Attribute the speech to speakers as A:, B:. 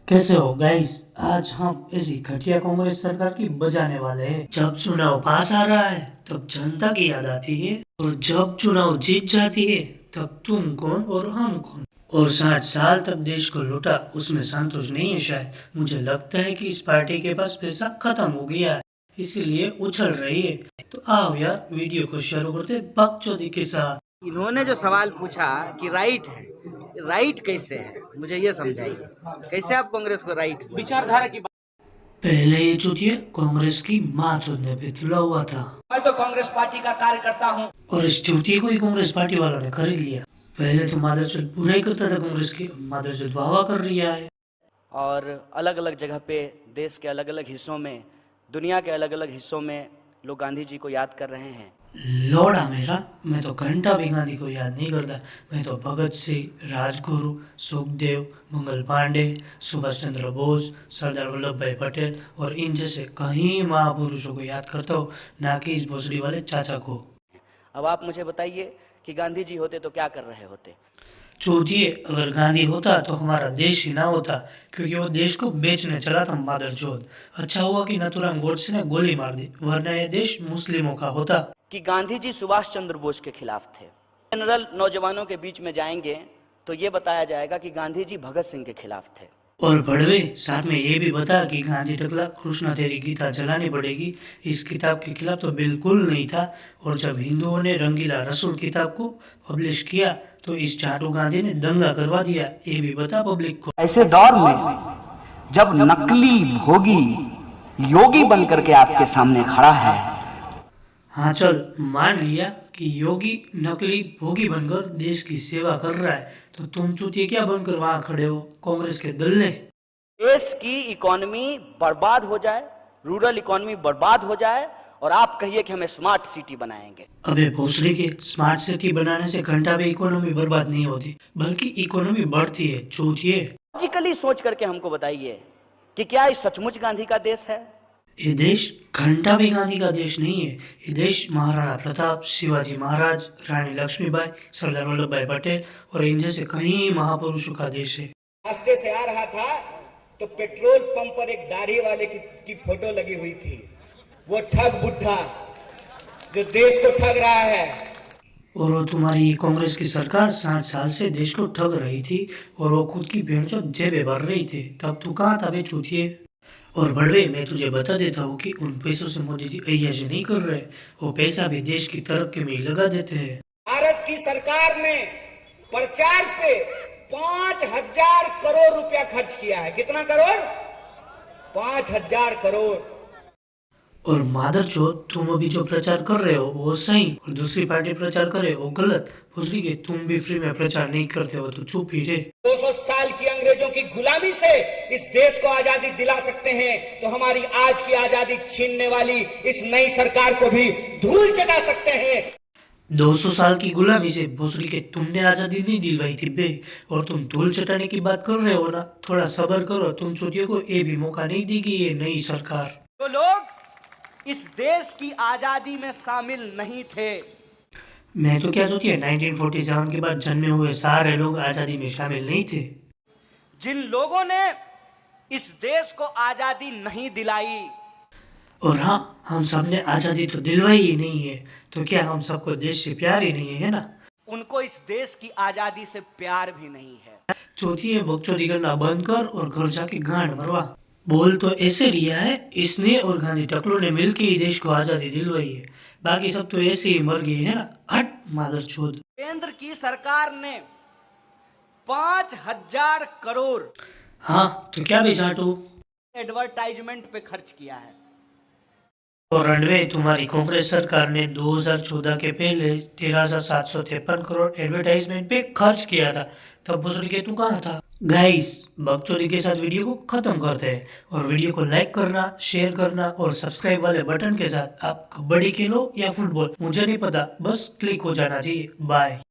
A: कैसे हो गाइस। आज हम ऐसी घटिया कांग्रेस सरकार की बजाने वाले हैं। जब चुनाव पास आ रहा है तब जनता की याद आती है, और जब चुनाव जीत जाती है तब तुम कौन और हम कौन। और 60 साल तक देश को लूटा, उसमें संतोष नहीं है शायद। मुझे लगता है कि इस पार्टी के पास पैसा खत्म हो गया है, इसीलिए उछल रही है। तो आओ यार वीडियो को शुरू करते बकचोदी के साथ।
B: इन्होंने जो सवाल पूछा कि राइट है, राइट कैसे है, मुझे ये समझाइए। कैसे आप कांग्रेस को राइट विचारधारा की
A: पहले ये चुतिया कांग्रेस की माँ चोदने पे तुला हुआ था।
B: मैं तो कांग्रेस पार्टी का कार्यकर्ता हूँ
A: और इस चुतिया को ही कांग्रेस पार्टी वालों ने खरीद लिया। पहले तो मादरचोद बुराई करता था कांग्रेस की, मादरचोद वाह कर रहा है।
B: और अलग अलग जगह पे देश के अलग अलग हिस्सों में, दुनिया के अलग अलग हिस्सों में लोग गांधी जी को याद कर रहे हैं।
A: लौड़ा मेरा, मैं तो घंटा भी गांधी को याद नहीं करता। मैं तो भगत सिंह, राजगुरु, सुखदेव, मंगल पांडे, सुभाष चंद्र बोस, सरदार वल्लभ भाई पटेल और इन जैसे कई महापुरुषों को याद करता हूँ, ना कि इस भोसड़ी वाले चाचा को।
B: अब आप मुझे बताइए कि गांधी जी होते तो क्या कर रहे होते।
A: सोचिए, अगर गांधी होता तो हमारा देश ही ना होता, क्योंकि वो देश को बेचने चला था मादरचोद। अच्छा हुआ कि नथुराम गोडसे ने गोली मार दी, वरना ये देश मुस्लिमों का होता।
B: कि गांधी जी सुभाष चंद्र बोस के खिलाफ थे। जनरल नौजवानों के बीच में जाएंगे तो ये बताया जाएगा कि गांधी जी भगत सिंह के खिलाफ थे।
A: और भड़वे साथ में ये भी बता कि गांधी टकला कृष्णा तेरी गीता जलानी पड़ेगी, इस किताब के खिलाफ तो बिल्कुल नहीं था। और जब हिंदुओं ने रंगीला रसूल किताब को पब्लिश किया तो इस चाटू गांधी ने दंगा करवा दिया, ये भी बता पब्लिक को।
C: ऐसे दौर में जब नकली भोगी योगी बनकर के आपके सामने खड़ा है।
A: हाँ चल, मान लिया कि योगी नकली भोगी बनकर देश की सेवा कर रहा है, तो तुम चूतिए क्या बनकर वहां खड़े हो कांग्रेस के दल्ले।
B: देश की इकोनॉमी बर्बाद हो जाए, रूरल इकोनॉमी बर्बाद हो जाए और आप कहिए कि हमें स्मार्ट सिटी बनाएंगे।
A: अबे भोसड़ी के, स्मार्ट सिटी बनाने से घंटा भी इकोनॉमी बर्बाद नहीं होती, बल्कि इकोनॉमी बढ़ती है चूतिए।
B: लॉजिकली सोच करके हमको बताइए कि क्या ये सचमुच गांधी का देश है।
A: ये देश घंटा भी गांधी का देश नहीं है। ये देश महाराणा प्रताप, शिवाजी महाराज, रानी लक्ष्मीबाई, सरदार वल्लभ भाई पटेल और इन जैसे कई महापुरुषों का देश है।
D: रास्ते से आ रहा था तो पेट्रोल पंप पर एक दाढ़ी वाले की फोटो लगी हुई थी। वो ठग बुड्ढा जो देश को ठग रहा है।
A: और वो तुम्हारी कांग्रेस की सरकार 60 साल से देश को ठग रही थी, और वो खुद की भेड़ जो जेबें भर रही थी, तब तू कहाँ था बे चूतिए। और बड़वे, मैं तुझे बता देता हूँ कि उन पैसों से मोदी जी अय्याशी नहीं कर रहे, वो पैसा भी देश की तरक्की में ही लगा देते हैं।
D: भारत की सरकार ने प्रचार पे 5,000 करोड़ रुपया खर्च किया है। कितना करोड़? 5,000 करोड़।
A: और मादरचोद, तुम अभी जो प्रचार कर रहे हो वो सही, और दूसरी पार्टी प्रचार करे वो गलत। पूछली के तुम भी फ्री में प्रचार नहीं करते हो तो चुप ही रहे।
D: 200 साल की अंग्रेजों की गुलामी से इस देश को आजादी दिला सकते हैं, तो हमारी आज की आजादी छीनने वाली इस नई सरकार को भी धूल चटा सकते हैं।
A: 200 साल की गुलामी से भोसड़ी के तुमने आजादी नहीं दिलवाई थी बे, और तुम धूल चटाने की बात कर रहे हो ना। थोड़ा सब्र करो, तुम चोटियों को ये भी मौका नहीं देगी ये नई सरकार।
B: तो लोग इस देश की आजादी में शामिल नहीं थे।
A: मैं तो क्या सोचिए 1947 के बाद जन्मे हुए सारे लोग आजादी में शामिल नहीं थे।
B: जिन लोगों ने इस देश को आजादी नहीं दिलाई,
A: और हाँ, हम सब ने आजादी तो दिलवाई ही नहीं है, तो क्या हम सबको देश से प्यार ही नहीं है ना।
B: उनको इस देश की आजादी से प्यार भी नहीं है।
A: चौथी है बकचोदी करना बंद कर और घर जाके गांड मरवा। बोल तो ऐसे रिया है, इसने और गांधी टकलों ने मिलकर ही देश को आजादी दिलवाई है, बाकी सब तो ऐसे ही मर गए है ना। हट मादरचोद।
B: केंद्र की सरकार ने 5,000 करोड़
A: हाँ तो क्या बेचाटू
B: एडवर्टाइजमेंट पे खर्च किया है।
A: और रणवे, तुम्हारी कांग्रेस सरकार ने 2014 के पहले 13,753 करोड़ एडवर्टाइजमेंट पे खर्च किया था, तब भोसड़ी के तू कहाँ था। गाइस, बकचोदी के साथ वीडियो को खत्म करते हैं, और वीडियो को लाइक करना, शेयर करना और सब्सक्राइब वाले बटन के साथ आप कबड्डी खेलो या फुटबॉल, मुझे नहीं पता, बस क्लिक हो जाना चाहिए। बाय।